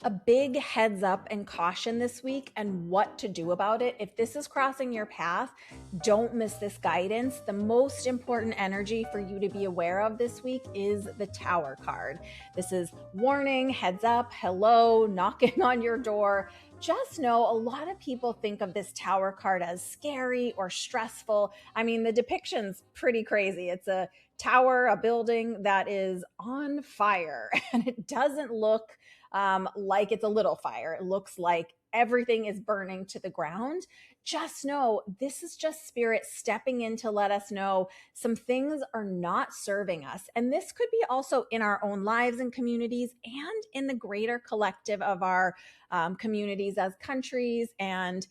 A big heads up and caution this week and what to do about it. If this is crossing your path, don't miss this guidance. The most important energy for you to be aware of this week is the Tower card. This is warning, heads up, hello, knocking on your door. Just know a lot of people think of this Tower card as scary or stressful. I mean, the depiction's pretty crazy. It's a tower, a building that is on fire, and it doesn't look like it's a little fire. It looks like everything is burning to the ground. Just know this is just spirit stepping in to let us know some things are not serving us. And this could be also in our own lives and communities and in the greater collective of our communities as countries and,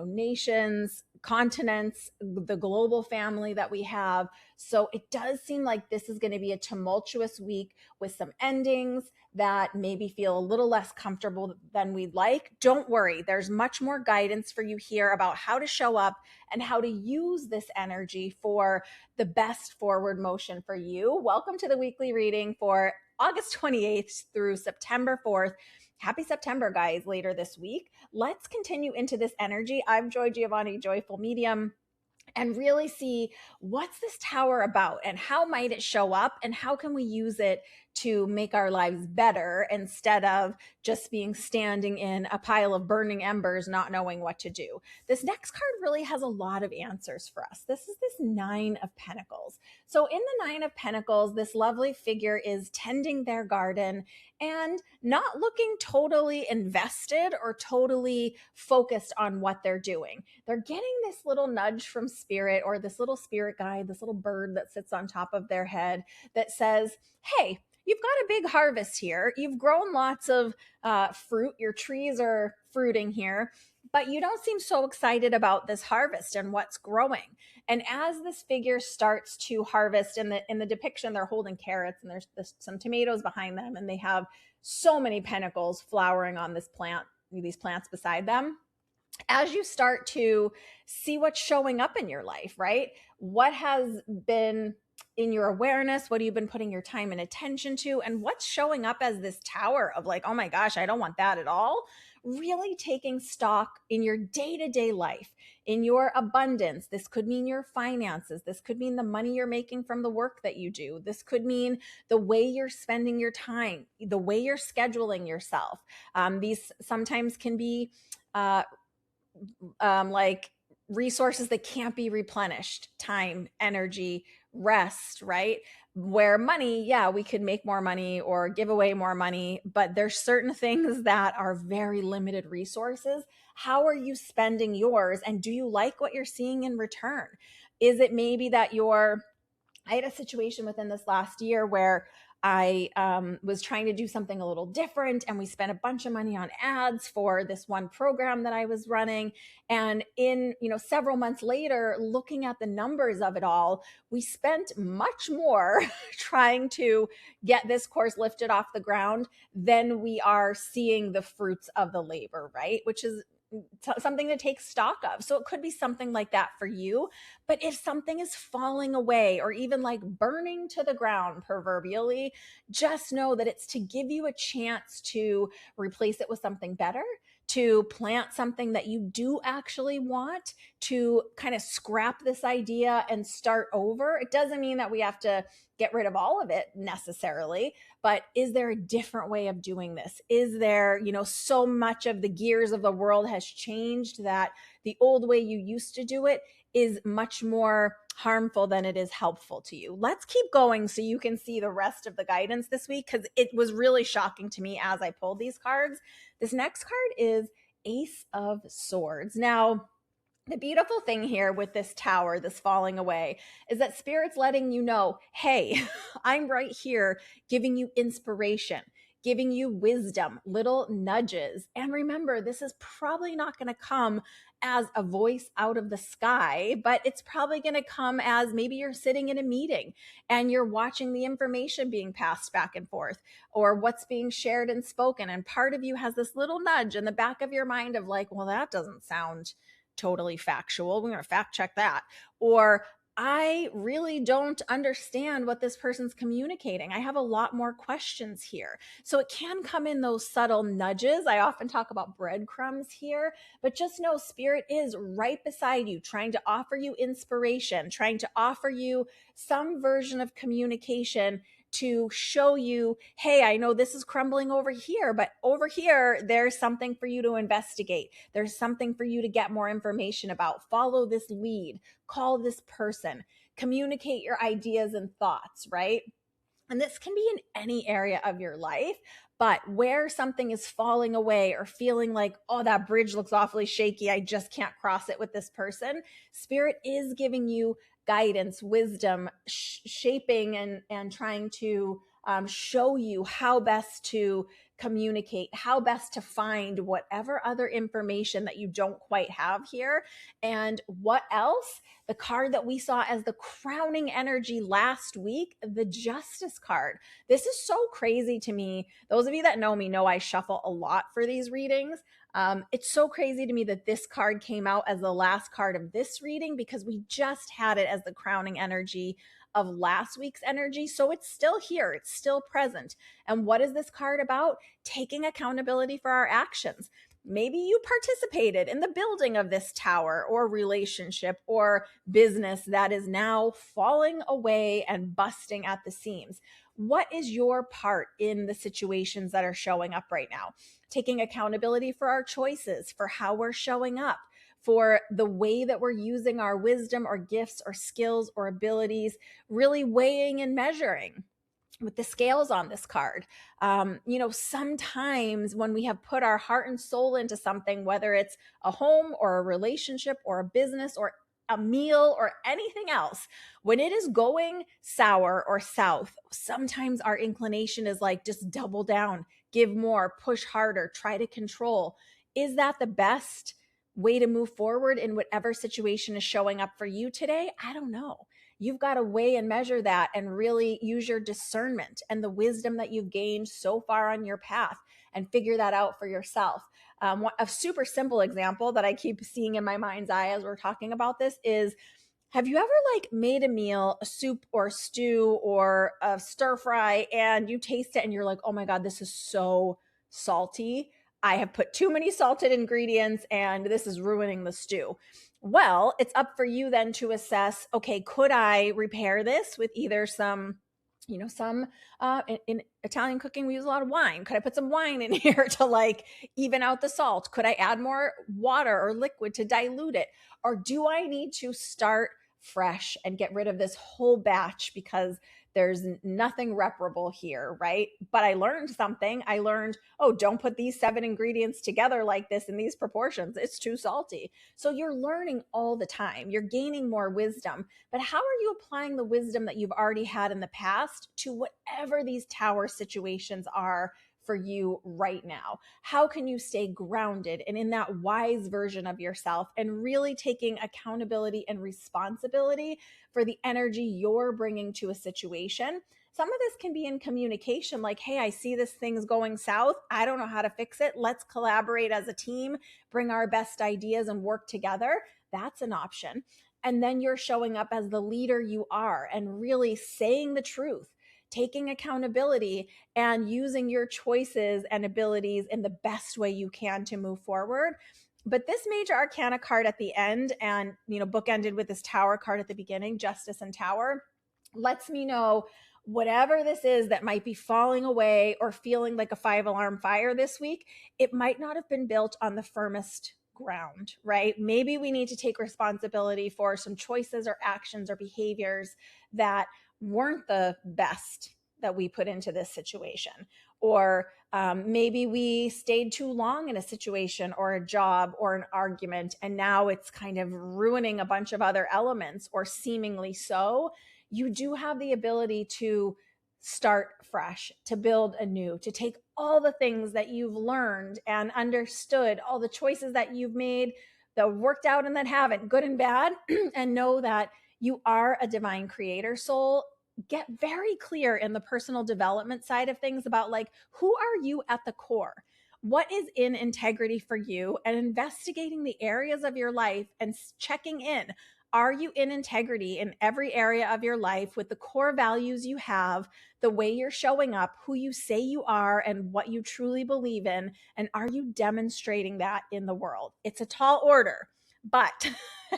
nations, continents, the global family that we have. So it does seem like this is going to be a tumultuous week with some endings that maybe feel a little less comfortable than we'd like. Don't worry, there's much more guidance for you here about how to show up and how to use this energy for the best forward motion for you. Welcome to the weekly reading for August 28th through September 4th. Happy September, guys, later this week. Let's continue into this energy. I'm Joy Giovanni, Joyful Medium, and really see what's this tower about and how might it show up and how can we use it to make our lives better instead of just being standing in a pile of burning embers, not knowing what to do. This next card really has a lot of answers for us. This is this Nine of Pentacles. So in the Nine of Pentacles, this lovely figure is tending their garden and not looking totally invested or totally focused on what they're doing. They're getting this little nudge from spirit, or this little spirit guide, this little bird that sits on top of their head that says, hey, you've got a big harvest here. You've grown lots of fruit. Your trees are fruiting here, but you don't seem so excited about this harvest and what's growing. And as this figure starts to harvest, in the depiction, they're holding carrots and there's some tomatoes behind them, and they have so many pentacles flowering on these plants beside them. As you start to see what's showing up in your life, right? What has been in your awareness? What have you been putting your time and attention to? And what's showing up as this tower of like, oh my gosh, I don't want that at all. Really taking stock in your day-to-day life, in your abundance. This could mean your finances. This could mean the money you're making from the work that you do. This could mean the way you're spending your time, the way you're scheduling yourself. These sometimes can be like resources that can't be replenished: time, energy, rest, right? Where money, yeah, we could make more money or give away more money, but there's certain things that are very limited resources. How are you spending yours? And do you like what you're seeing in return? Is it maybe that I had a situation within this last year where I was trying to do something a little different, and we spent a bunch of money on ads for this one program that I was running. And in, several months later, looking at the numbers of it all, we spent much more trying to get this course lifted off the ground than we are seeing the fruits of the labor, right? Which is something to take stock of. So it could be something like that for you. But if something is falling away or even like burning to the ground proverbially, just know that it's to give you a chance to replace it with something better, to plant something that you do actually want, to kind of scrap this idea and start over. It doesn't mean that we have to get rid of all of it necessarily, but is there a different way of doing this? Is there, so much of the gears of the world has changed that the old way you used to do it is much more harmful than it is helpful to you. Let's keep going so you can see the rest of the guidance this week, because it was really shocking to me as I pulled these cards. This next card is Ace of Swords. Now, the beautiful thing here with this tower, this falling away, is that Spirit's letting you know, hey, I'm right here giving you inspiration, giving you wisdom, little nudges. And remember, this is probably not going to come as a voice out of the sky, but it's probably going to come as maybe you're sitting in a meeting and you're watching the information being passed back and forth, or what's being shared and spoken. And part of you has this little nudge in the back of your mind of like, well, that doesn't sound totally factual. We're going to fact check that. Or I really don't understand what this person's communicating. I have a lot more questions here. So it can come in those subtle nudges. I often talk about breadcrumbs here, but just know spirit is right beside you, trying to offer you inspiration, trying to offer you some version of communication to show you, hey, I know this is crumbling over here, but over here, there's something for you to investigate. There's something for you to get more information about. Follow this lead, call this person, communicate your ideas and thoughts, right? And this can be in any area of your life, but where something is falling away or feeling like, oh, that bridge looks awfully shaky, I just can't cross it with this person, spirit is giving you guidance, wisdom, shaping and trying to show you how best to communicate, how best to find whatever other information that you don't quite have here. And what else? The card that we saw as the crowning energy last week, the Justice card. This is so crazy to me. Those of you that know me know I shuffle a lot for these readings. It's so crazy to me that this card came out as the last card of this reading because we just had it as the crowning energy of last week's energy. So it's still here, it's still present. And what is this card about? Taking accountability for our actions. Maybe you participated in the building of this tower or relationship or business that is now falling away and busting at the seams. What is your part in the situations that are showing up right now? Taking accountability for our choices, for how we're showing up, for the way that we're using our wisdom or gifts or skills or abilities, really weighing and measuring with the scales on this card. Sometimes when we have put our heart and soul into something, whether it's a home or a relationship or a business or a meal or anything else, when it is going sour or south, sometimes our inclination is like, just double down, give more, push harder, try to control. Is that the best way to move forward in whatever situation is showing up for you today? I don't know. You've got to weigh and measure that and really use your discernment and the wisdom that you've gained so far on your path and figure that out for yourself. A super simple example that I keep seeing in my mind's eye as we're talking about this is, have you ever made a meal, a soup or a stew or a stir fry, and you taste it and you're like, oh my God, this is so salty. I have put too many salted ingredients and this is ruining the stew. Well, it's up for you then to assess, okay, could I repair this with either some in Italian cooking, we use a lot of wine. Could I put some wine in here to even out the salt? Could I add more water or liquid to dilute it? Or do I need to start fresh and get rid of this whole batch because there's nothing reparable here, right? But I learned something. I learned, oh, don't put these 7 ingredients together like this in these proportions. It's too salty. So you're learning all the time. You're gaining more wisdom. But how are you applying the wisdom that you've already had in the past to whatever these tower situations are for you right now? How can you stay grounded and in that wise version of yourself and really taking accountability and responsibility for the energy you're bringing to a situation? Some of this can be in communication, like, hey, I see this thing's going south. I don't know how to fix it. Let's collaborate as a team, bring our best ideas and work together. That's an option. And then you're showing up as the leader you are and really saying the truth, taking accountability and using your choices and abilities in the best way you can to move forward. But this major arcana card at the end and, bookended with this tower card at the beginning, Justice and Tower, lets me know whatever this is that might be falling away or feeling like a 5-alarm fire this week, it might not have been built on the firmest ground, right? Maybe we need to take responsibility for some choices or actions or behaviors that weren't the best that we put into this situation. Or maybe we stayed too long in a situation or a job or an argument, and now it's kind of ruining a bunch of other elements, or seemingly so. You do have the ability to start fresh, to build anew, to take all the things that you've learned and understood, all the choices that you've made that worked out and that haven't, good and bad, and know that you are a divine creator soul. Get very clear in the personal development side of things about who are you at the core? What is in integrity for you, and investigating the areas of your life and checking in. Are you in integrity in every area of your life with the core values you have, the way you're showing up, who you say you are, and what you truly believe in? And are you demonstrating that in the world? It's a tall order, but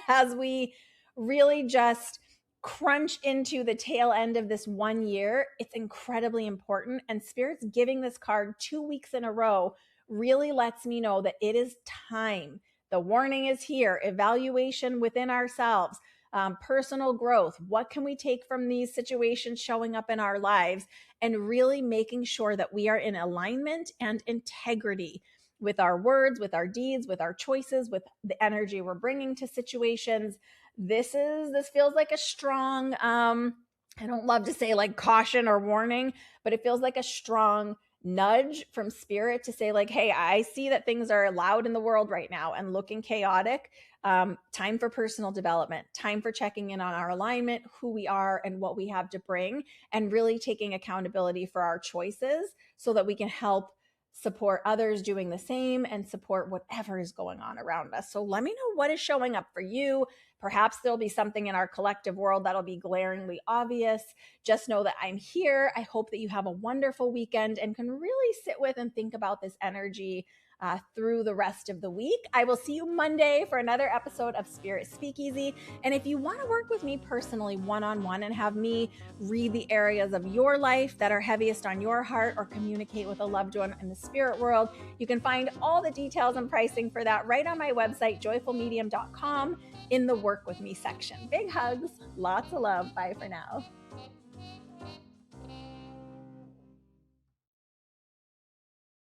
as we really just crunch into the tail end of this 1 year, it's incredibly important. And Spirit's giving this card 2 weeks in a row really lets me know that it is time. The warning is here. Evaluation within ourselves, personal growth. What can we take from these situations showing up in our lives? And really making sure that we are in alignment and integrity with our words, with our deeds, with our choices, with the energy we're bringing to situations. This feels like a strong, I don't love to say like caution or warning, but it feels like a strong nudge from Spirit to say like, hey, I see that things are loud in the world right now and looking chaotic. Time for personal development, time for checking in on our alignment, who we are and what we have to bring, and really taking accountability for our choices so that we can help support others doing the same and support whatever is going on around us. So let me know what is showing up for you. Perhaps there'll be something in our collective world that'll be glaringly obvious. Just know that I'm here. I hope that you have a wonderful weekend and can really sit with and think about this energy through the rest of the week. I will see you Monday for another episode of Spirit Speakeasy. And if you want to work with me personally one-on-one and have me read the areas of your life that are heaviest on your heart or communicate with a loved one in the spirit world, you can find all the details and pricing for that right on my website, joyfulmedium.com, in the Work With Me section. Big hugs, lots of love. Bye for now.